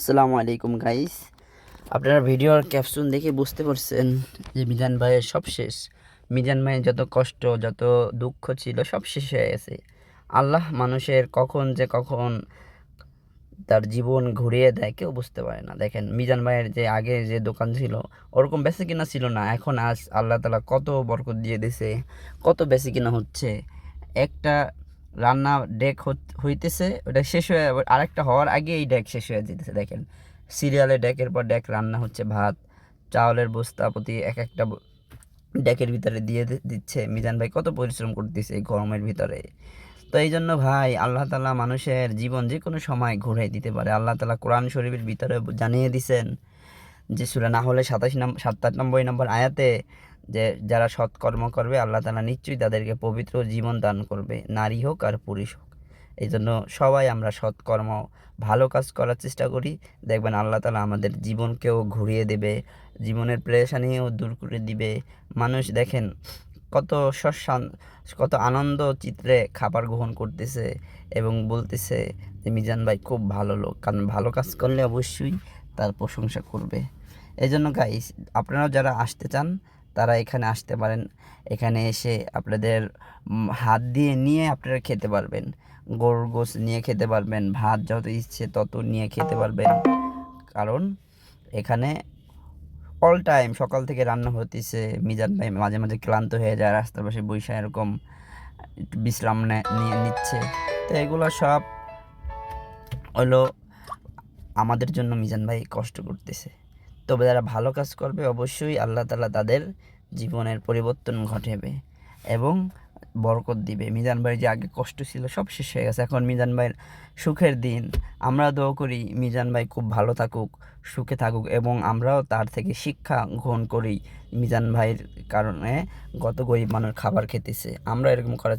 আসসালামু আলাইকুম গাইস। আপনারা ভিডিওর ক্যাপশন দেখে বুঝতে পারছেন যে মিজান ভাইয়ের সব শেষ। মিজান ভাইয়ের যত কষ্ট, যত দুঃখ ছিল সব শেষ হয়ে গেছে। আল্লাহ মানুষের কখন তার জীবন ঘুরিয়ে দেয় কেউ বুঝতে পারে না। দেখেন মিজান ভাইয়ের যে আগে যে দোকান ছিল ওরকম বেশি কিনা ছিল না, এখন আজ আল্লাহ তাআলা কত বরকত দিয়ে দিছে, কত বেশি কিনা হচ্ছে। একটা রান্না ডেক হইতেছে, ওটা শেষ হয়ে আবার আরেকটা হওয়ার আগে এই ডেক শেষ হয়ে যেতেছে। দেখেন সিরিয়ালে ডেকের পর ডেক রান্না হচ্ছে, ভাত চাউলের বস্তা প্রতি এক একটা ডেকের ভিতরে দিয়ে দিচ্ছে। মিজান ভাই কত পরিশ্রম করতেছে এই গরমের ভিতরে। তো এই জন্য ভাই আল্লাহ তাআলা মানুষের জীবন যে কোনো সময় ঘুরিয়ে দিতে পারে। আল্লাহ তাআলা কোরআন শরীফের ভিতরে জানিয়ে দিছেন যে সূরা নাহলে 97 নম্বর আয়াতে যে যারা সৎকর্ম করবে আল্লাহ তাআলা নিশ্চয়ই তাদেরকে পবিত্র জীবন দান করবে, নারী হোক আর পুরুষ হোক। এই জন্য সবাই আমরা সৎকর্ম ভালো কাজ করার চেষ্টা করি, দেখবেন আল্লাহ তাআলা আমাদের জীবনকেও ঘুরিয়ে দেবে, জীবনের পেরেশানিও দূর করে দিবে। মানুষ দেখেন কত কত আনন্দ চিত্রে খাবার গ্রহণ করতেছে এবং বলতেছে যে মিজান ভাই খুব ভালো লোক, কারণ ভালো কাজ করলে অবশ্যই তার প্রশংসা করবে। এই জন্য গাইস আপনারাও যারা আসতে চান তারা এখানে আসতে পারেন। এখানে এসে আপনাদের হাত দিয়ে নিয়ে আপনারা খেতে পারবেন, গরুর গোশত নিয়ে খেতে পারবেন, ভাত যত ইচ্ছে তত নিয়ে খেতে পারবেন। কারণ এখানে অল টাইম সকাল থেকে রান্না হতেছে। মিজান ভাই মাঝে মাঝে ক্লান্ত হয়ে যায়, রাস্তার পাশে বইসা এরকম একটু বিশ্রাম নিয়ে নিচ্ছে। তো এগুলো সব হলো আমাদের জন্য মিজান ভাই কষ্ট করতেছে। তবে যারা ভালো কাজ করবে অবশ্যই আল্লাহ তাআলা তাদের জীবনের পরিবর্তন ঘটাবে এবং বরকত দিবে। মিজান ভাইয়ের যে আগে কষ্ট ছিল সব শেষ হয়ে গেছে, এখন মিজান ভাইয়ের সুখের দিন। আমরা দোয়া করি মিজান ভাই খুব ভালো থাকুক, সুখে থাকুক এবং আমরাও তার থেকে শিক্ষা গ্রহণ করি। মিজান ভাইয়ের কারণে কত গরিব মানুষ খাবার খেতেছে, আমরা এরকম করার